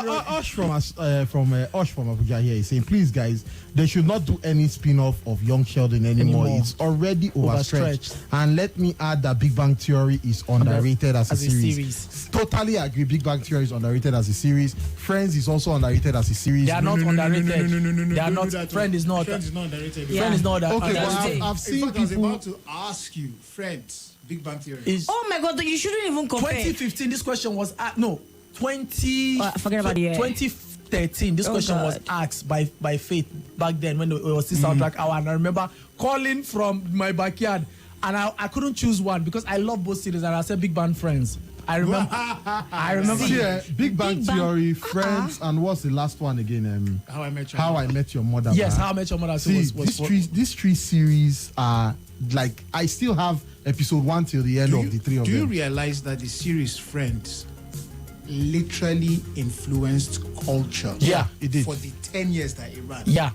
Osh from Abuja here is saying, please guys, they should not do any spin-off of Young Sheldon anymore. It's already overstretched. And let me add that Big Bang Theory is underrated as a series. Totally agree. Big Bang Theory is underrated as a series. Friends is also underrated as a series. They are not underrated. No. They are not. Friend is not. Friends is not underrated. Friend is not. Okay, but I've seen I was people. about to ask you, Friends, Big Bang Theory. Oh my God, you shouldn't even compare. 2015. This question was no. 2013. This question was asked by Faith back then when it was the soundtrack hour, and I remember calling from my backyard, and I couldn't choose one because I love both series, and I said Big Bang Friends. I remember. Yeah, Big Bang Theory, Friends, and what's the last one again? How I Met Your Mother. Yes, How I Met Your Mother. See, these three series are like, I still have episode 1 till the end of the three of them. Do you realize that the series Friends literally influenced culture? Yeah, it did. For the 10 years that it ran. Yeah.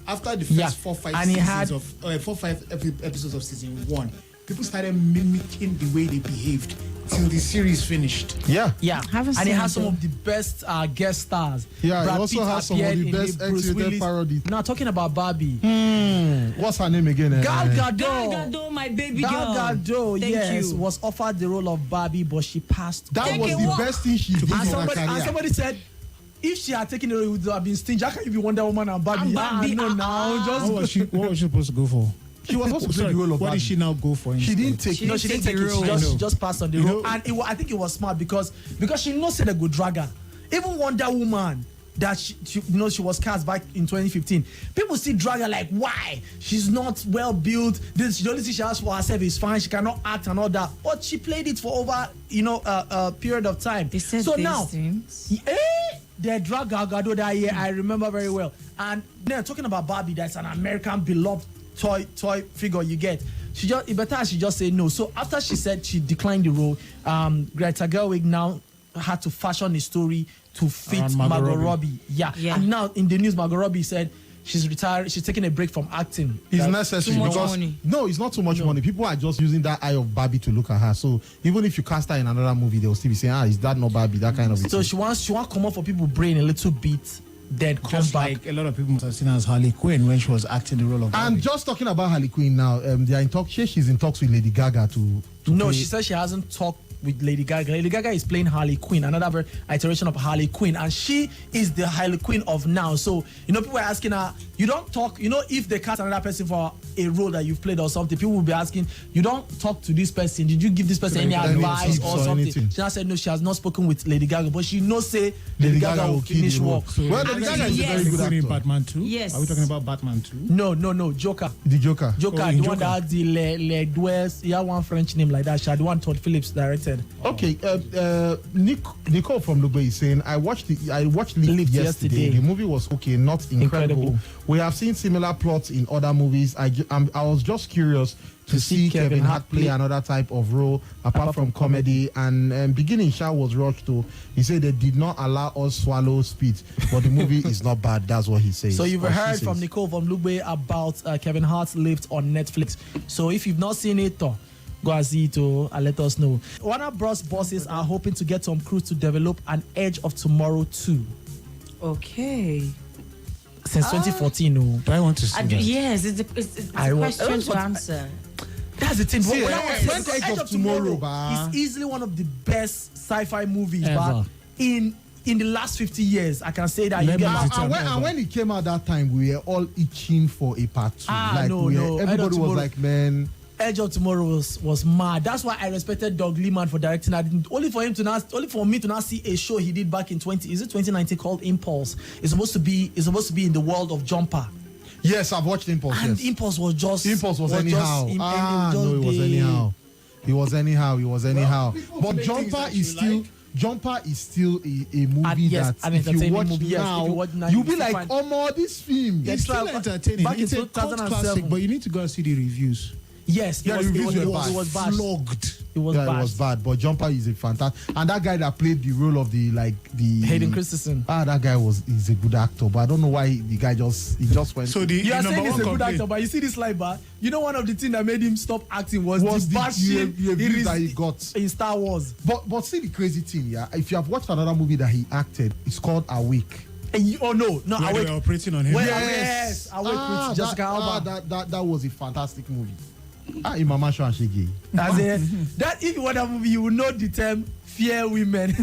After the first 4-5 episodes of season 1, people started mimicking the way they behaved till the series finished. Yeah. And it has some of the best guest stars. Yeah, it also has some of the best X-rated parodies. Now talking about Barbie. What's her name again? Gal Gadot. Gal Gadot, my baby girl. Gal Gadot, Thank you. was offered the role of Barbie, but she passed. That was the best thing she did in her career. And somebody said, if she had taken the role, it would have been stingy. How can you be Wonder Woman and Barbie? What was she supposed to go for? She was supposed to play the role of What did she now go for? She didn't take it. She didn't take the role. She just passed on the role. And I think it was smart because she knows that they go drag her. Even Wonder Woman, that she was cast back in 2015. People still drag her like, why? She's not well built. The only thing she has for herself is fine. She cannot act and all that. But she played it for over a period of time. They said so these now, things. they drag Gal Gadot that year. I remember very well. And then talking about Barbie, that's an American beloved toy figure you get. She just say no. So after she said she declined the role, Greta Gerwig now had to fashion a story to fit Margot Robbie. Yeah. And now in the news, Margot Robbie said she's retired. She's taking a break from acting. It's necessary too much because money. No, it's not too much money. People are just using that eye of Barbie to look at her. So even if you cast her in another movie, they'll still be saying, is that not Barbie? That kind of thing. So she wants to come up for people's brain a little bit. Then come back. Like a lot of people must have seen her as Harley Quinn when she was acting the role of Barbie. And just talking about Harley Quinn now, they are in talk. She's in talks with Lady Gaga to No, she said she hasn't talked with Lady Gaga. Lady Gaga is playing Harley Quinn, another iteration of Harley Quinn, and she is the Harley Quinn of now. So people are asking her, you don't talk. If they cast another person for a role that you've played or something, people will be asking, you don't talk to this person. Did you give this person any advice or something? Anything. She has said no, she has not spoken with Lady Gaga, but she knows say Lady Gaga will finish work. So Lady Gaga is a very good actor. In Batman 2? Yes. Are we talking about Batman 2? No, Joker. The Joker. The one that had the Le Doues. He had one French name like that. She had the one Todd Phillips directed. Okay, Nicole from Lugbe is saying, I watched Lift yesterday. The movie was okay, not incredible. We have seen similar plots in other movies. I was just curious to see Kevin Hart play another type of role apart from comedy. And beginning Sha was rushed to. He said they did not allow us swallow spit, but the movie is not bad. That's what he says. So you've heard from Nicole from Lugbe about Kevin Hart's Lift on Netflix. So if you've not seen it, go and see it and let us know. Warner Bros. Bosses are hoping to get Tom Cruise to develop an Edge of Tomorrow 2. Okay. Since 2014, Do I want to see that? Yes, it's a question to answer. That's the thing. See, Edge of Tomorrow is easily one of the best sci-fi movies ever. In the last 50 years. I can say that. And when it came out that time, we were all itching for a part 2. Everybody was like, man. Edge of Tomorrow was mad. That's why I respected Doug Liman for directing that. Only for me to now see a show he did back in 2019 called Impulse. It's supposed to be in the world of Jumper. Yes, I've watched Impulse. And yes. Impulse was anyhow. It was anyhow. But Jumper is still. Jumper is still a movie that if you watch now, you'll be like, oh, this film. It's still entertaining. It's a cult classic, but you need to go and see the reviews. Yes, it was bad. Flogged. It was bad. It was bad. But Jumper is a fantastic, and that guy that played the role of the Hayden Christensen. That guy he's a good actor, but I don't know why the guy just went. So you are saying he's a good actor, but you see this slide bar. You know, one of the things that made him stop acting was the bad shit that he got in Star Wars. But see the crazy thing, yeah. If you have watched another movie that he acted, it's called Awake. No, Where Awake. they were operating on him. Yes, Awake with Jessica Alba. That was a fantastic movie. Imama Sho and Shege. That if you watch that movie, you will know the term fear women.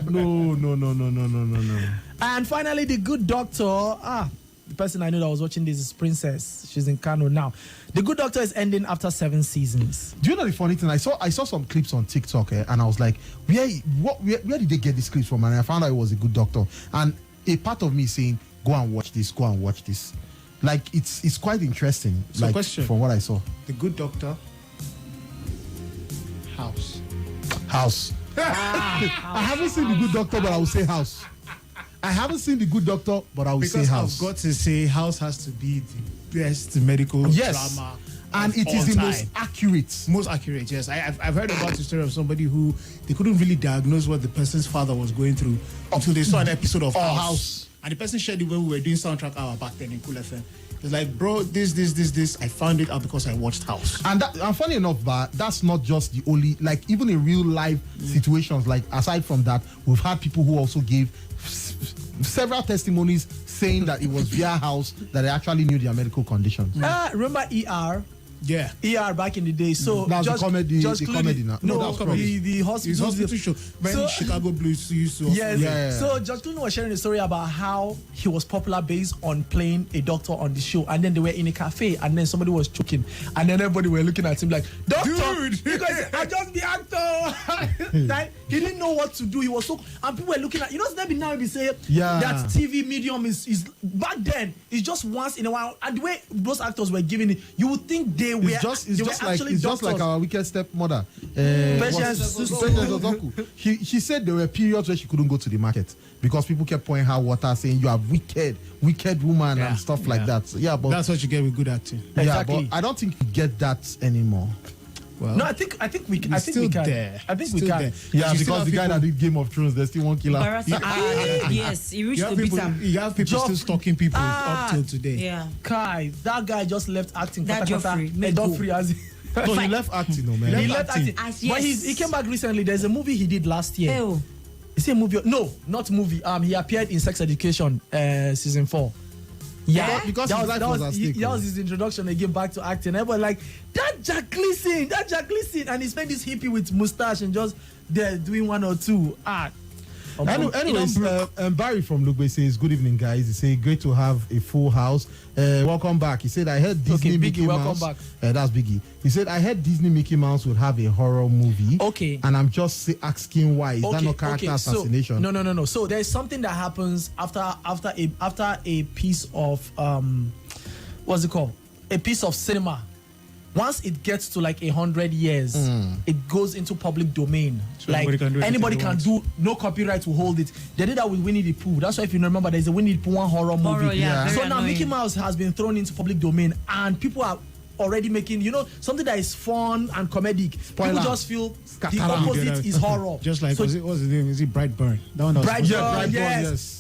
No. And finally, The Good Doctor. The person I know that was watching this is Princess. She's in Kano now. The Good Doctor is ending after 7 seasons. Do you know the funny thing? I saw some clips on TikTok, and I was like, where did they get these clips from? And I found out it was a Good Doctor. And a part of me saying, go and watch this. Like, it's quite interesting. So like, question. From what I saw. The Good Doctor. House. I haven't seen The Good Doctor, but I will say House. I haven't seen The Good Doctor, but I will say House. I've got to say, House has to be the best medical drama. And it is the most accurate. Most accurate, yes. I've heard about the story of somebody who they couldn't really diagnose what the person's father was going through until they saw an episode of House. And the person shared it when we were doing soundtrack hour back then in Cool FM. It's like, bro, this. I found it out because I watched House. And funny enough, but that's not just the only, like, even in real life situations, like, aside from that, we've had people who also gave several testimonies saying that it was via House that they actually knew their medical conditions. Remember ER? Yeah. ER back in the day. So that's the comedy now. No, that's the hospital show. When Chicago Blues used to. Yes. Yeah. So George Clooney was sharing a story about how he was popular based on playing a doctor on the show, and then they were in a cafe, and then somebody was choking, and then everybody were looking at him like, "Doctor, dude, because I just the actor." Like, he didn't know what to do. He was so, and people were looking at. Now we say that TV medium is back then. It's just once in a while, and the way those actors were giving it, you would think they were. It's just like our wicked stepmother. Patience Ozoku. She said there were periods where she couldn't go to the market because people kept pouring her water, saying you are wicked woman and stuff like that. So, but that's what you get with good acting. Yeah, exactly. but I don't think we get that anymore. Well, no, I think we can. I think we can. Yeah, because the guy that did Game of Thrones, there's still one killer. Yes, he reached the beat him. You have people still stalking people up till today. Yeah. Kai, that guy just left acting. That Joffrey. No, he left acting, no man. He left acting. But he came back recently. There's a movie he did last year. Is it a movie? No, not movie. He appeared in Sex Education, season 4. Yeah, because that was his introduction again back to acting. Everyone like that Jack Gleason, and he's playing this hippie with mustache and just there doing one or two. Anyways, Barry from Lugbe says, good evening, guys. He said, great to have a full house. Welcome back. He said, I heard Disney Mickey Mouse. Welcome back. That's Biggie. He said, I heard Disney Mickey Mouse would have a horror movie. Okay. And I'm just asking why. Is that not character assassination? No. So there's something that happens after a piece of what's it called? A piece of cinema. Once it gets to like 100 years, it goes into public domain. So like anybody can do, no copyright will hold it. They did that with Winnie the Pooh. That's why if you remember, there's a Winnie the Pooh horror movie. So now Mickey Mouse has been thrown into public domain, and people are already making, something that is fun and comedic. People just feel the opposite is horror. Just like, what's his name? Is it Brightburn? Brightburn,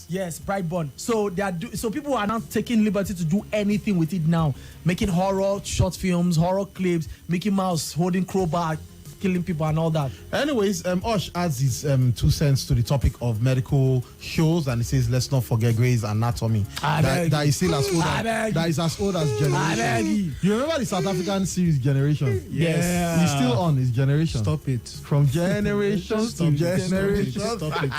yes, Brightburn. So so people are now taking liberty to do anything with it now, making horror short films, horror clips, Mickey Mouse holding crowbar, killing people and all that. Anyways, Osh adds his 2 cents to the topic of medical shows, and he says, let's not forget Grey's Anatomy. That is still as old as Generation. You remember the South African series Generation? Yes. He's still on his Generation. Stop it. From generations to generations. Stop it.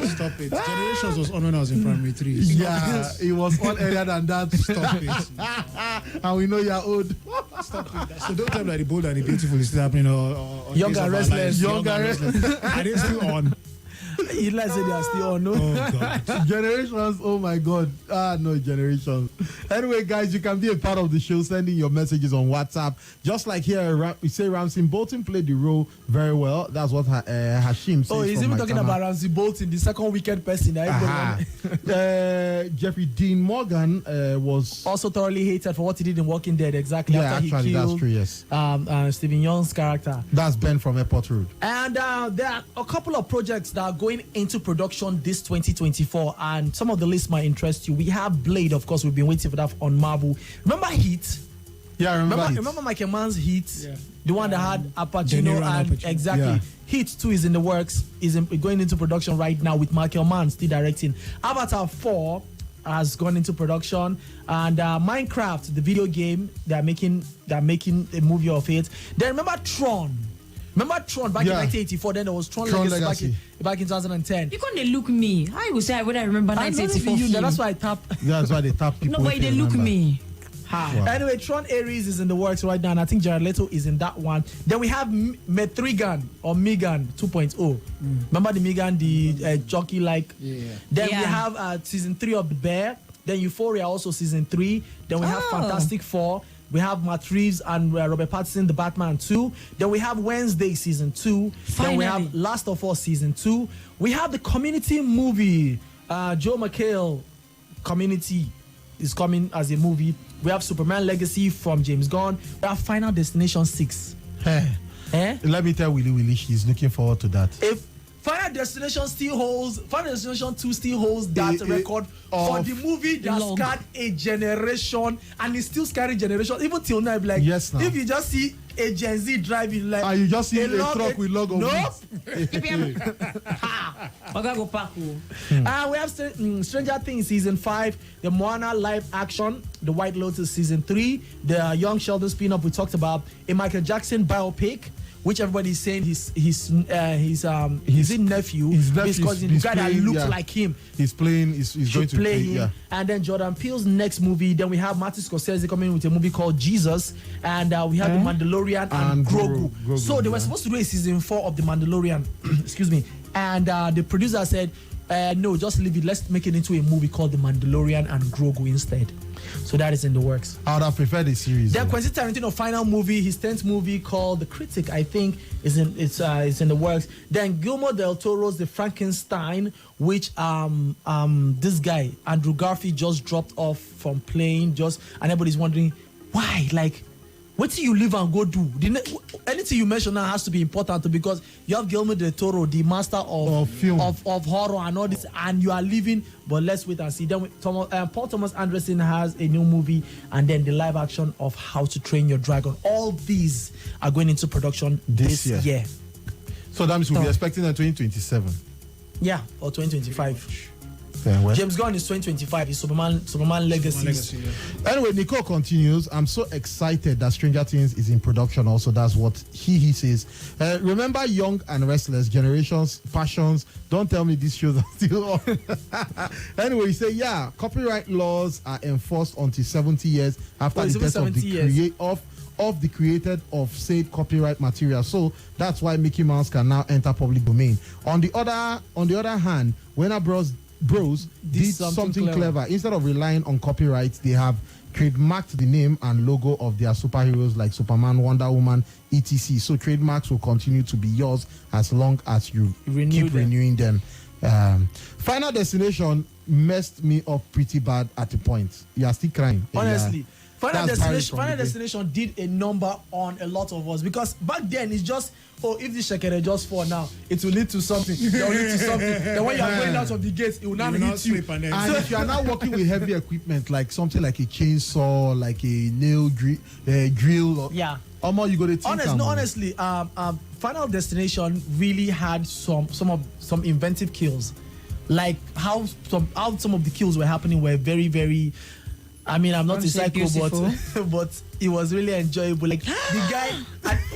Stop it. Generations was on when I was in primary 3. Yeah, it was on earlier than that. Stop it. And we know you're old. Stop it. So don't tell me that the bold and the beautiful is still happening. Young and restless. Are they still on? Let's say they are still on. No. Oh God. Generations. Oh my God. No, Generations. Anyway, guys, you can be a part of the show, sending your messages on WhatsApp. Just like here, we say Ramsey Bolton played the role very well. That's what Hashim says. Oh, he's even talking about Ramsey Bolton, the second wicked person. Jeffrey Dean Morgan was also thoroughly hated for what he did in Walking Dead. Exactly. Yeah, after actually, he killed, that's true. Yes. Stephen Young's character. That's Ben from Airport Road. And there are a couple of projects that are going into production this 2024, and some of the lists might interest you. We have Blade, of course. We've been waiting for that on Marvel. Remember Heat? Yeah, remember Michael Mann's Heat? Yeah. The one that had Al Pacino and exactly. Yeah. Heat 2 is in the works, going into production right now with Michael Mann still directing. Avatar 4 has gone into production, and Minecraft, the video game, they're making a movie of it. Then remember Tron. Remember Tron back in 1984? Then there was Tron Legacy back in 2010. You can't look me. I would say when I remember 1984. That's why I tap. That's why they tap people. No, but they look me. Wow. Anyway, Tron Ares is in the works right now, and I think Jared Leto is in that one. Then we have Metrigan or Megan 2.0. Remember the Megan, the jockey like? Yeah. Then we have season 3 of The Bear. Then Euphoria also season 3. Then we have Fantastic Four. We have Matt Reeves and Robert Pattinson, the Batman 2. Then we have Wednesday season 2. Finally. Then we have Last of Us season 2. We have the Community movie. Joe McHale Community is coming as a movie. We have Superman Legacy from James Gunn. We have Final Destination 6. Let me tell Willie, she's looking forward to that. If Final Destination 2 still holds that record for the movie that scarred a generation, and it's still scarring generation even till now. Like, yes, now. If you just see a Gen Z driving, like, you just see a truck with logo. No. We have Stranger Things season 5, the Moana live action, the White Lotus season 3, the Young Sheldon spin-off we talked about, a Michael Jackson biopic, which everybody is saying his nephew, his cousin, the guy that looks like him. He's going to play him. Yeah. And then Jordan Peele's next movie. Then we have Martin Scorsese coming with a movie called Jesus, and we have The Mandalorian and Grogu. So they were supposed to do a season 4 of The Mandalorian. Excuse me. And the producer said, no, just leave it. Let's make it into a movie called The Mandalorian and Grogu instead. So that is in the works. I would have preferred the series. Then Quentin Tarantino final movie, his 10th movie called The Critic, I think, is in the works. Then Guillermo del Toro's The Frankenstein, which this guy Andrew Garfield just dropped off from playing, and everybody's wondering why, like, what do you live and go do? Anything you mention now has to be important, because you have Guillermo del Toro, the master of film, of horror and all this, and you are living. But let's wait and see. Then Paul Thomas Anderson has a new movie, and then the live action of How to Train Your Dragon. All these are going into production this year. So that means we'll be expecting in 2027. Yeah, or 2025. Well. James Gunn is 2025. It's Superman Legacy. Anyway, Nicole continues. I'm so excited that Stranger Things is in production also. That's what he says. Remember Young and Restless, Generations, Passions. Don't tell me these shows are still on. Anyway, he said, copyright laws are enforced until 70 years after the death of the creator of said copyright material. So that's why Mickey Mouse can now enter public domain. On the other hand, Warner Bros did something clever. Instead of relying on copyright, they have trademarked the name and logo of their superheroes like Superman, Wonder Woman, etc. So trademarks will continue to be yours as long as you keep renewing them. Final Destination messed me up pretty bad at the point. You are still crying. Honestly. Final Destination did a number on a lot of us, because back then it's just, if this shekere just fall now, it will lead to something. It will lead to something. Then when you are going out of the gates, it will not hit you. And if you are now working with heavy equipment, like something like a chainsaw, like a nail drill, you got to think. Honestly, Final Destination really had some inventive kills, like how some of the kills were happening were very, very. I mean, I'm not a psycho, but it was really enjoyable. Like the guy,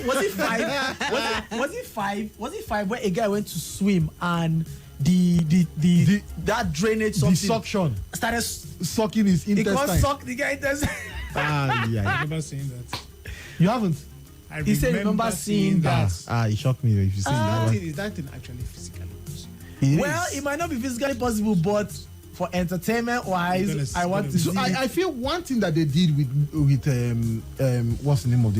was it 5? Was it 5 where a guy went to swim and that drainage, the suction started sucking his intestine. It can't suck the guy intestine. I remember seeing that. You haven't? He said, remember seeing that. It shocked me if you say is that thing actually physical? It might not be physically possible, but for entertainment wise, I want to see. I feel one thing that they did with what's the name of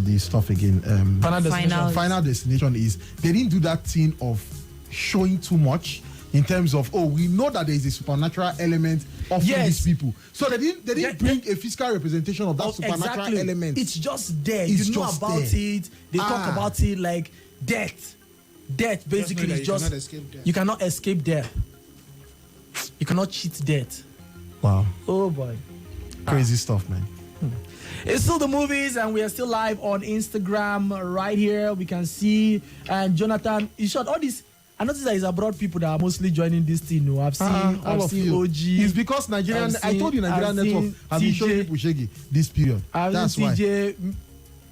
the stuff again? Final Destination is they didn't do that thing of showing too much in terms of we know that there is a supernatural element of these people, so they didn't bring a physical representation of that supernatural element. It's just there. You know about it. They talk about it like death. Death basically is just you cannot escape death. You cannot cheat death. Wow. Oh boy. Crazy stuff, man. It's still the movies, and we are still live on Instagram right here. We can see, and Jonathan, in short, all this. I noticed that it's abroad people that are mostly joining this thing. I've seen OG. It's because Nigerian. I told you Nigerian network have been showing people shaggy this period. That's why. TJ,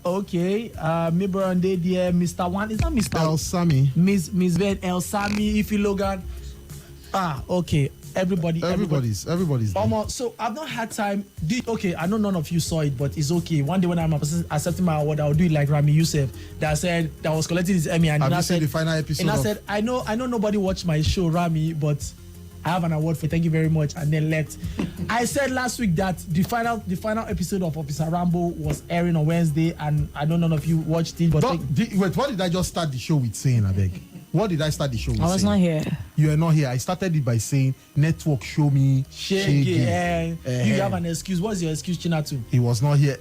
okay, Mibrande there, Mr. One. Is that Mr. El Sami? Miss Van El Sami, Ify Logan. Okay. Everybody's there. So I've not had time. I know none of you saw it, but it's okay. One day when I'm accepting my award, I'll do it like Rami Youssef that was collecting his Emmy, and I said the final episode. And I said, I know nobody watched my show, Rami, but I have an award for. Thank you very much, and then left. I said last week that the final episode of Officer Rambo was airing on Wednesday, and I know none of you watched it. But wait, what did I just start the show with saying, I beg? What did I start the show with? I was not here. You are not here. I started it by saying, network show me shaggy. You have an excuse. What's your excuse, Chinatu? He was not here.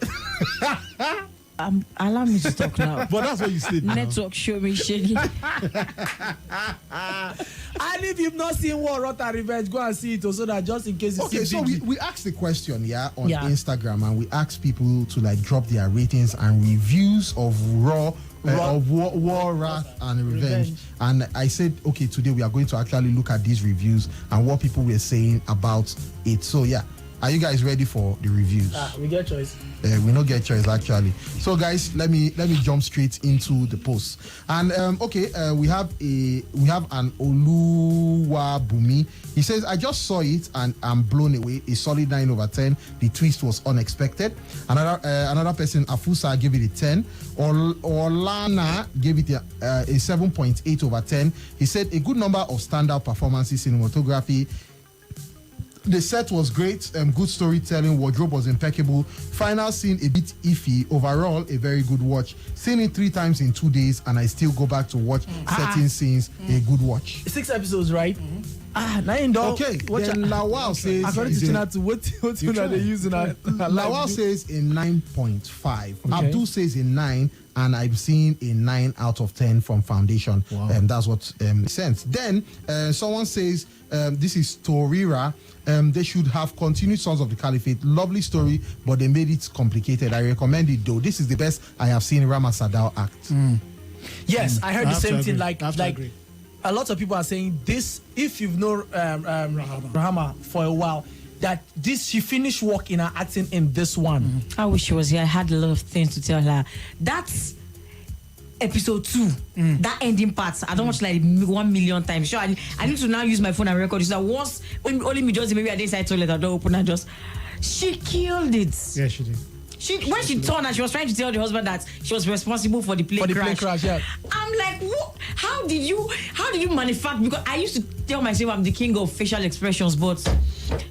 Allow me to talk now. But that's what you said. Network show me shaggy. And if you've not seen War Rota Revenge, go and see it so that just in case you see. So we asked the question on Instagram, and we asked people to drop their ratings and reviews of War, Wrath, and Revenge. And I said, okay, today we are going to actually look at these reviews and what people were saying about it. So are you guys ready for the reviews? We get choice. We don't get choice actually. So guys, let me jump straight into the post. And we have an Oluwa Bumi. He says, I just saw it and I'm blown away. A solid 9 over 10. The twist was unexpected. Another person, Afusa, gave it a 10. Orlana gave it a 7.8 over 10. He said a good number of standout performances, cinematography. The set was great, good storytelling, wardrobe was impeccable. Final scene a bit iffy. Overall, a very good watch. Seen it 3 times in 2 days, and I still go back to watch certain scenes. A good watch. 6 episodes, right? 9 dollars. Okay. Then Lawal says. According to Chinatu, what you are they using? Lawal says a 9.5. Okay. Abdul says a 9. And I've seen a 9 out of 10 from Foundation. Wow. That's what sense. Then someone says, this is Torira. They should have continued Sons of the Caliphate. Lovely story, but they made it complicated. I recommend it though. This is the best I have seen Rama Sadao act. Yes, I heard the same thing. Like a lot of people are saying this. If you've known Rahama for a while, that she finished work in her acting in this one. I wish she was here. I had a lot of things to tell her. That's episode 2. That ending part. I don't watch like 1 million times. Sure, I need to now use my phone and record it. So once only me just maybe I didn't say toilet, I don't open and just. She killed it. Yeah, she did. When she turned and she was trying to tell the husband that she was responsible for the plane crash. Yeah. I'm like, what? How did you manufacture? Because I used to tell myself I'm the king of facial expressions, but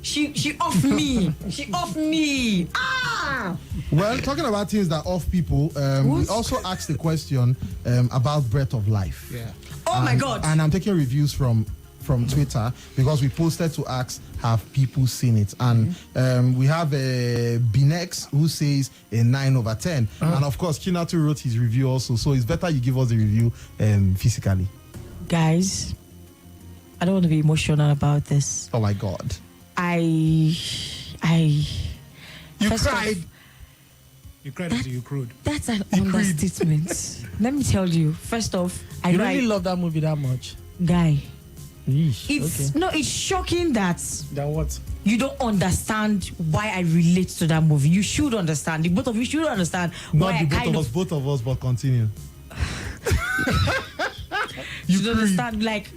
she off me. She off me. Well, talking about things that off people, we also asked the question about Breath of Life. Yeah. My God. And I'm taking reviews from Twitter because we posted to ask, have people seen it? And we have Binex who says a 9 over 10. And of course, Chinatu wrote his review also. So it's better you give us the review physically. Guys, I don't want to be emotional about this. Oh my God. You cried. You cried until you crowed. That's an understatement. Let me tell you. First off, I really love that movie that much. Guy. It's it's shocking that what you don't understand why I relate to that movie. You should understand. The both of you should understand why both of us, but continue. You should understand, like.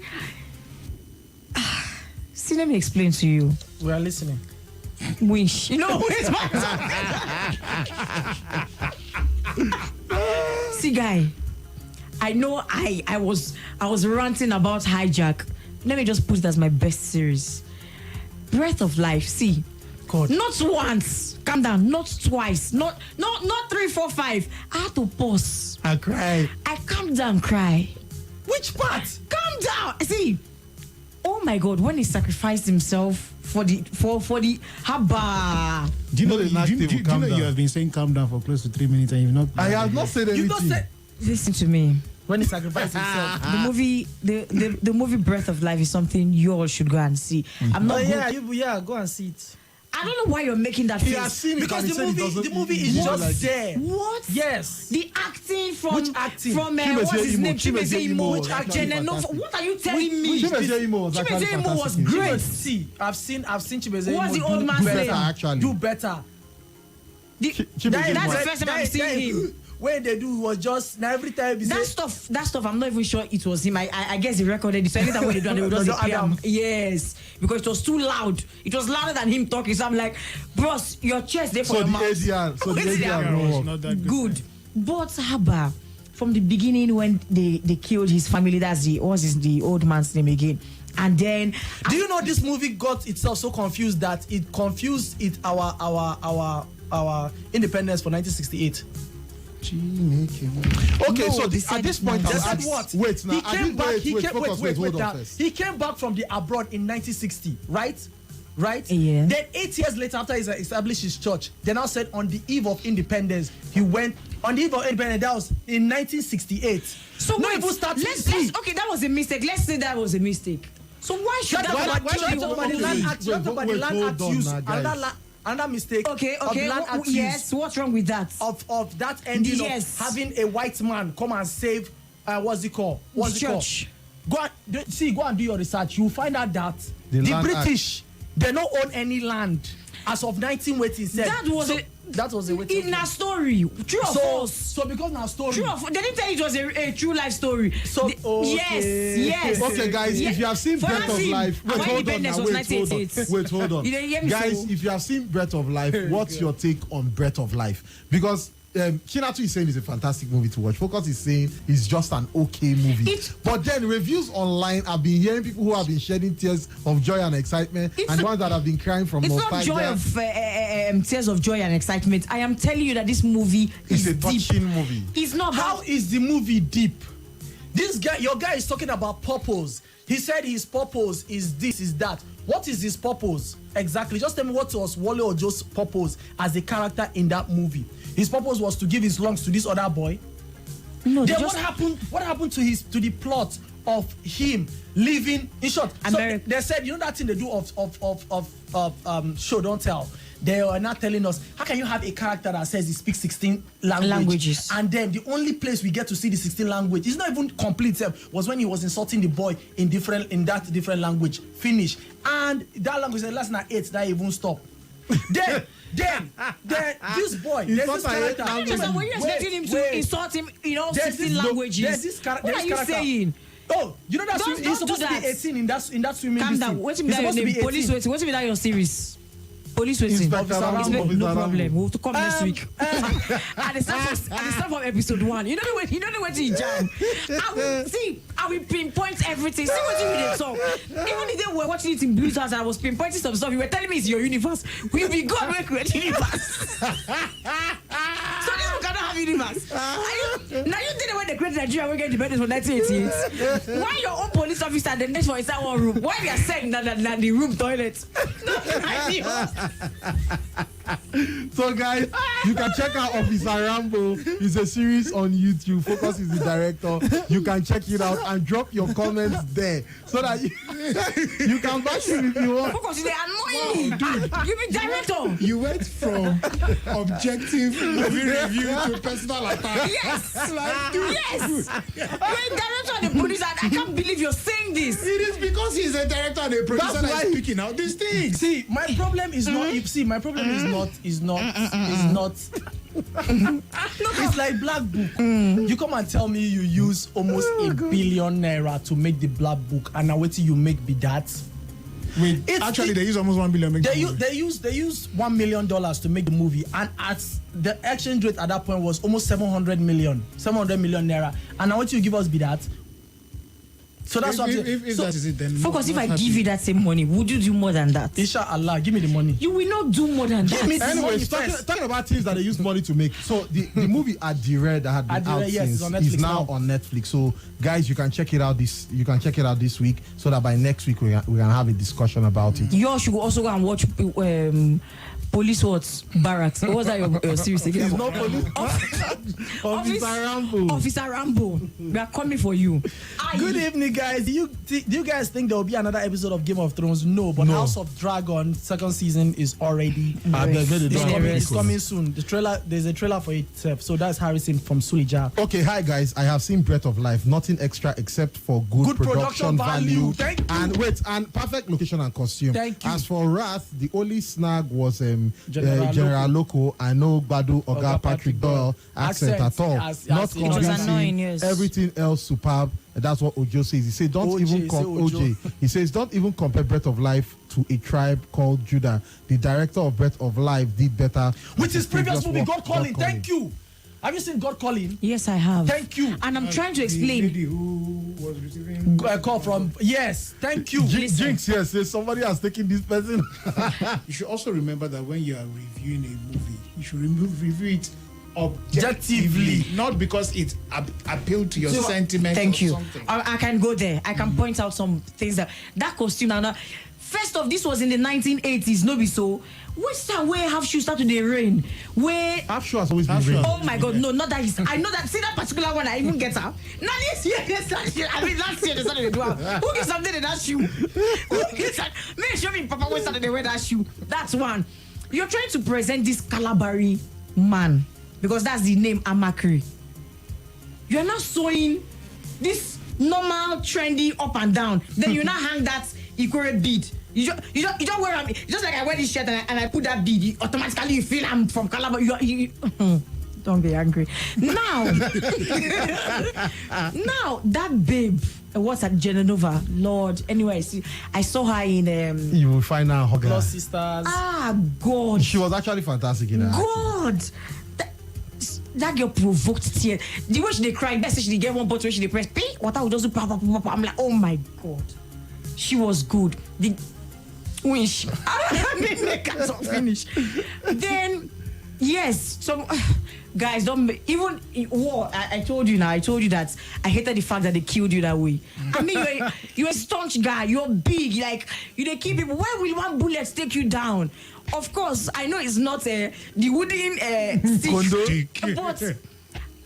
See, let me explain to you. We are listening. Wish. You know, it's my See, guy, I know I was ranting about Hijack let me just put it as my best series. Breath of Life. See, God. not once. Calm down. Not twice. Not 3, 4, 5. I had to pause. I cry. I calmed down, cry. Which part? Calm down. See, oh my God, when he sacrificed himself for the haba. Do you know, the next do you calm know down. you have been saying calm down for close to 3 minutes and you've not. I have not said anything. You not said Listen to me. when he sacrificed himself. The movie Breath of Life is something you all should go and see. I'm not. Go and see it. I don't know why you're making that He face. has seen it Because and he said he doesn't- the movie he is doesn't just like it. there. What? Yes. The acting from Which acting? from Chimezie what's his Imo. name? Chimezie Chimezie Imo Imo. was actually fantastic. What are you telling me? Chimezie Imo was actually Chimezie Imo was fantastic. great. See, I've seen Chimezie What's Imo the old do man's better, name? Actually. do better. Chimezie That's Imo. the first time I'm seeing him. When they do was just now every time That stuff, I'm not even sure it was him. I guess he recorded it. So anytime when they do, they would just play him. Yes, because it was too loud. It was louder than him talking. So I'm like, bros, your chest there for So your the mouth. ADR. So the Where's ADR. Yeah, no it's work. not that Good. But Haba, from the beginning when they killed his family, that's the old man's name again. And then Do you know this movie got itself so confused that it confused our independence for 1968? Okay, No, so they at said this point, no. They I'll said ask- what? Wait, now. He came back. Focus, hold on now. first. He came back from the abroad in 1960, right? Yeah. Then 8 years later, after he established his church, they now said on the eve of independence, he went on the eve of independence. That was in 1968. so no wait, even start. let's okay, that was a mistake. Let's say that was a mistake. So why should Shut that up kill about the the whole land movie? act. Shut up about the Wait, land hold act on use. now, guys. Another mistake. Okay, Of the land act use. yes. What's wrong with that? Of that ending Yes. of having a white man come and save what's it called? What's The it called? church. Go and do your research. You'll find out that The the Land British they don't own any land as of 1987. That was a waiting. In a story. True or false? So because now story. True or false? They didn't tell you it was a true life story. So, okay. Yes. Okay, guys, Yes. if you have seen For Breath of him, Life, our wait, hold on independence now, was wait, hold on. 1988. Wait, hold on. You didn't hear me, Guys, so- if you have seen Breath of Life, what's your take on Breath of Life? Because Kinatu is saying it's a fantastic movie to watch. Focus is saying it's just an okay movie. But then reviews online, I've been hearing people who have been shedding tears of joy and excitement, and the ones that have been crying from It's not nostalgia. joy of tears of joy and excitement. I am telling you that this movie It's is a deep. touching movie. It's not How about is the movie deep? This guy, your guy is talking about purpose. He said his purpose is this, is that. What is his purpose exactly? Just tell me what was Wale Ojo's purpose as a character in that movie. His purpose was to give his lungs to this other boy. no. Then Just, what happened to the plot of him living in short? America. So they said, you know that thing they do of show don't tell. They are not telling us how can you have a character that says he speaks 16 Languages. and then the only place we get to see the 16 language, it's not even complete, was when he was insulting the boy in that different language, Finnish, and that language the last night 8 that even stop. then this boy, there's this character. so when you're expecting him to insult him in all There's 16 this- languages, there's this what are you character. saying? Oh, you know that Don't- he's don't supposed do to be that. 18 in that swimming. Calm this down. thing. What's He's that supposed your to name? be Police 18. waiting. What's that your series? Police waiting. Inspector Rambo, No Officer problem. Rambo. We'll come next week. At the start of episode 1. You know the way to jam. I will pinpoint everything. See what you did talk. Even if they were watching it in Blue House, I was pinpointing some stuff. You were telling me it's your universe. We'll be God will create universe. So this one cannot have universe. Now you think the way they created Nigeria will get independence for 1988. Why your own police officer the next for inside one room? Why they are saying that the room toilet? So guys, you can check out Officer Rambo. It's a series on YouTube. Focus is the director. You can check it out and drop your comments there so that you can bash him if you want. Focus, they annoy me. You be director. You went from objective movie review to personal attack. Yes. Yes. You're a director and a producer. I can't believe you're saying this. It is because he's a director and a producer That's that why- is speaking out these things. See, my problem is not. My problem is not. It's like Black Book. You come and tell me you use almost $1 billion to make the Black Book, and now wait till you make be that. Wait, actually, they use almost 1 billion. They use $1 million to make the movie, and at the exchange rate at that point was almost 700 million naira. And now what you give us be that? So that's what I'm saying. If So, that is it, then Focus, if not I happy. give you that same money, would you do more than that? Inshallah, give me the money. You will not do more than that. me the money Anyways, first. talking about things that they use money to make. So the movie Adire that had been Adire, out yes, since it's on is Netflix now now. on Netflix. So guys, you can check it out this week, so that by next week we can have a discussion about it. You all should also go and watch Police Watch Barracks. What was that your series again? It's not police. Officer Rambo. Officer Rambo. We are coming for you. Good evening, guys. Do you guys think there will be another episode of Game of Thrones? No, but No. House of Dragon second season is already. It's coming soon. There's a trailer for itself. So that's Harrison from Suleja. Okay, hi guys. I have seen Breath of Life. Nothing extra except for good production value. Thank you. And perfect location and costume. Thank you. As for Wrath, the only snag was General Loco. I know Badu Oga Patrick Doyle accent at all. Not it was annoying, convincing. yes. Everything else superb. That's what Ojo says. He says don't OJ, even Ojo. He says don't even compare Breath of Life to A Tribe Called Judah. The director of Breath of Life did better. With his previous movie, work, God Calling. Thank you. Have you seen God Calling? Yes, I have. Thank you. And I'm trying to The explain. lady who was receiving A call from yes. Thank you. Jinx, yes, says somebody has taken this person. You should also remember that when you are reviewing a movie, you should review it objectively, not because it appealed to your So, sentiments. Thank or you. something. I can go there. I can point out some things that costume. Now, first off, this was in the 1980s. No, be so. Which time where have shoes start to the rain? Where? I'm sure has always been Half-Sure. rain. Oh my God, no, not that. I know that. See that particular one. I even get her. Now this year, last year they started to do. Who gives something in that shoe? Who gives that? Make sure me, Papa, when started to wear that shoe. That's one. You're trying to present this Calabari man because that's the name Amakri. You're not sewing this normal, trendy up and down. Then you now hang that Ikore bead. You don't wear them. Just like I wear this shirt and I put that bead, automatically you feel I'm from Calabar. Don't be angry. Now, now that babe, what's that Genova? Lord. Anyway, I saw her in. You will find out her. Lost Sisters. God. She was actually fantastic in her acting. God. That girl provoked tears. The way she cried, that's she get one bottle, she press pee. Water would just pop. I'm like, oh my God. She was good. The wish. I mean, they can't finish. Then, yes, some guys don't even war. I told you that I hated the fact that they killed you that way. I mean, you're a staunch guy. You're big. Like you, they kill people. Why will one bullet take you down? Of course, I know it's not the wooden stick, but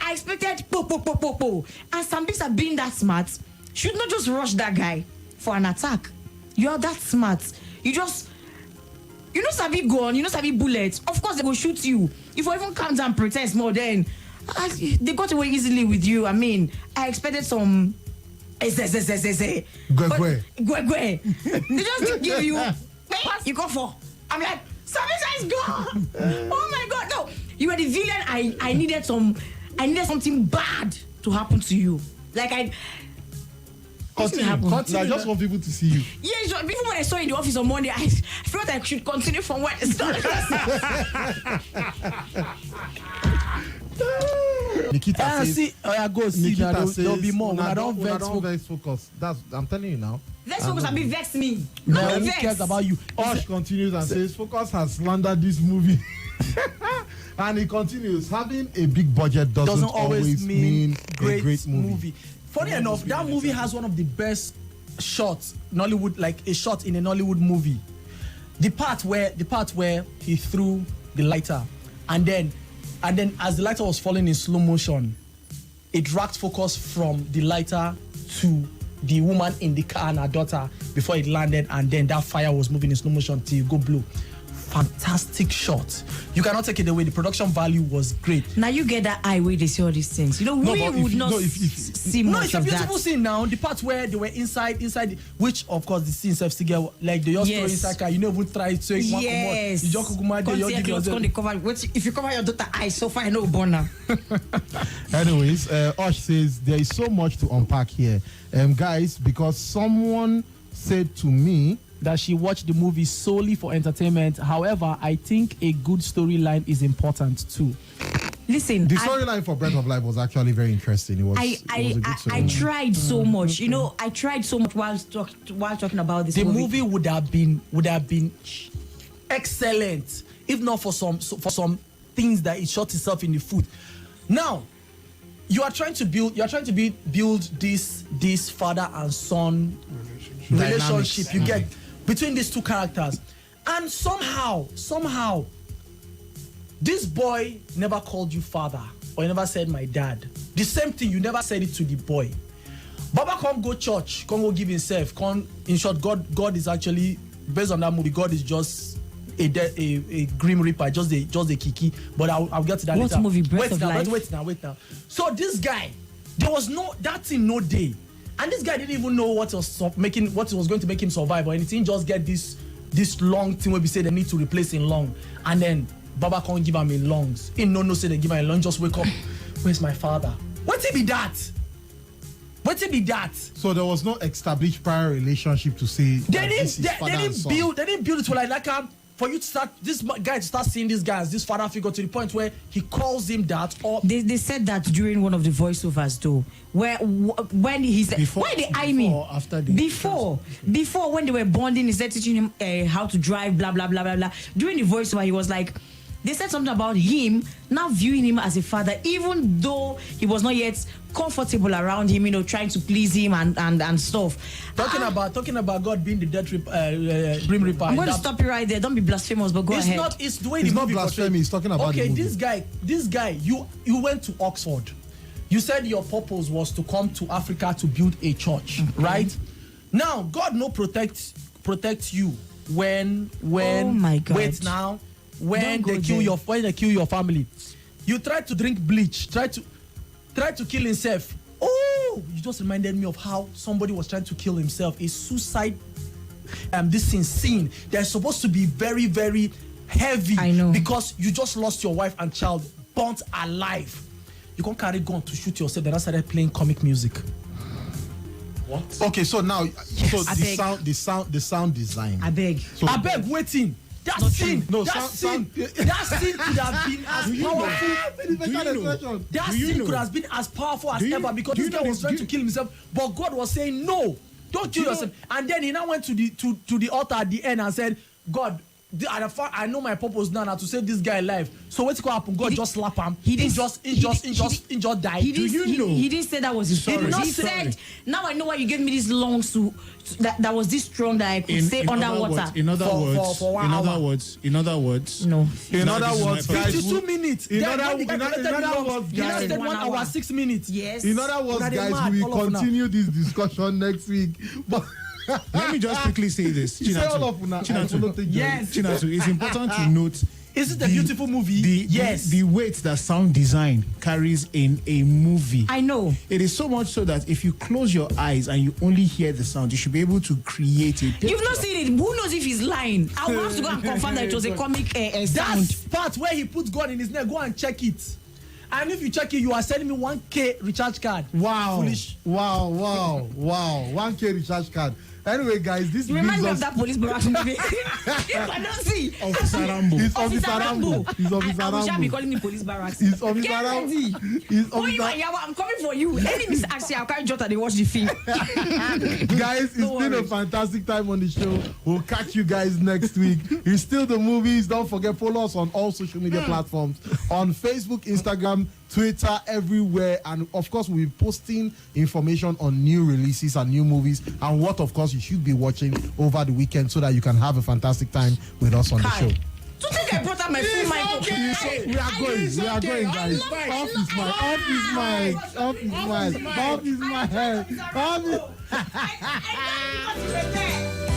I expected po. And some people are being that smart. Should not just rush that guy for an attack. You are that smart. You know sabi gun, you know sabi bullets. Of course they will shoot you. If you even come down and protest more, then they got away easily with you. I mean, I expected some. Gwegwe. They just didn't give you. You go for. I'm like, Samisa is gone. Oh my God, no! You were the villain. I needed something bad to happen to you. Like Continue. I just want people to see you. Yeah, so even when I saw you in the office on Monday, I felt I should continue from where it started. Nikita says, Go see. Nikita says, There'll be more. I don't don't vex focus. I'm telling you now. Let's focus and be vex me. No, Not who vex. cares about you? Osh continues and says, Focus has slandered this movie. And he continues, having a big budget doesn't always mean a great movie. Funny enough, that movie has one of the best shots, Nollywood, like a shot in a Nollywood movie. The part where he threw the lighter, and then as the lighter was falling in slow motion, it racked focus from the lighter to the woman in the car and her daughter before it landed, and then that fire was moving in slow motion till you go blue. Fantastic shot. You cannot take it away. The production value was great. Now you get that eye where they see all these things. You know, No, we but would if- not no, if- see No, much it's a of beautiful that. scene now. The part where they were inside, which of course the scenes have still get like they just throw Yes. inside car. You never try to take one Yes. You just kukuma there, you Contact give clothes, yourself- come, they cover. If you cover your daughter eyes, so far I know Bonner. Anyways, Osh says there is so much to unpack here, guys, because someone said to me that she watched the movie solely for entertainment. However, I think a good storyline is important too. Listen, the storyline for Breath of Life was actually very interesting. It was. I it was a good I storyline. tried so much. You know, I tried so much while talking about this The movie would have been excellent if not for some things that it shot itself in the foot. Now, you are trying to build this father and son relationship you get between these two characters, and somehow this boy never called you father or never said my dad. The same thing, you never said it to the boy. Baba can't go church, can't go give himself, in short, God is actually, based on that movie, God is just a grim reaper, just a kiki. But I'll get to that later. What movie? Breath of Life? Wait now. So this guy, there was that thing no day. And this guy didn't even know what was going to make him survive or anything. Just get this long thing where we say they need to replace him lung. And then Baba can't give him in lungs. He no say they give him a lung, just wake up. Where's my father? What's it be that? So there was no established prior relationship to say They didn't build it to like for you to start this guy to start seeing this guy as this father figure to the point where he calls him that. Or they said that during one of the voiceovers though, where when he said why they eye me before when they were bonding, he said teaching him how to drive, blah blah blah blah blah. During the voiceover, he was like, they said something about him now viewing him as a father, even though he was not yet comfortable around him, you know, trying to please him and stuff. Talking about God being the grim reaper. I'm going to stop you right there. Don't be blasphemous, but go ahead. It's the way It's the not movie blasphemy. He's talking about the movie. this guy, you went to Oxford. You said your purpose was to come to Africa to build a church, right? Now, God no protect you when oh my God. Wait now. When they kill your family, you try to drink bleach, try to kill himself. Oh, you just reminded me of how somebody was trying to kill himself. A suicide, this scene. They're supposed to be very, very heavy. I know, because you just lost your wife and child, burnt alive. You can't carry gun to shoot yourself. Then I started playing comic music. What? Okay, so now, Yes. the sound design. I beg, Waiting. That scene could have been as powerful. That scene could have been as powerful as ever, because this guy was trying to kill himself, but God was saying, no, don't kill yourself. And then he now went to the altar at the end and said, God, I know my purpose now to save this guy alive. So what's going to happen? God just slap him. He just died. He didn't say that was his purpose. He said, now I know why you gave me these lungs that was this strong that I could stay underwater. In other words, no. In other words, guys, 52 minutes. In other words, he guys, said 1 hour 6 minutes. Yes. In other words, guys, we will continue this discussion next week. But let me just quickly say this. Chinatu, yes. Chinatu, it's important to note. Is it a beautiful movie? Yes. The weight that sound design carries in a movie. I know. It is so much so that if you close your eyes and you only hear the sound, you should be able to create a picture. You've not seen it. Who knows if he's lying? I will have to go and confirm that it was a comic sound. That part where he puts gun in his neck, go and check it. And if you check it, you are sending me 1K recharge card. wow. Foolish. Wow. 1K recharge card. Anyway, guys, this Remind me of that police barracks movie. If I don't see. Officer Rambo. It's Officer Rambo. It's Officer I wish I'd be Rambo. calling me police barracks. It's Officer Get Rambo. ready. It's Oh, you Officer. and Yawa, I'm coming for you. Any miss actually, I'll carry Jota, they watch the film. Guys, it's been a fantastic time on the show. We'll catch you guys next week. It's still the movies. Don't forget, follow us on all social media platforms. On Facebook, Instagram, Twitter, everywhere. And of course, we'll be posting information on new releases and new movies and what, of course, you should be watching over the weekend so that you can have a fantastic time with us on the show. To think I brought out my full mic. We are going, guys. Off his mic. I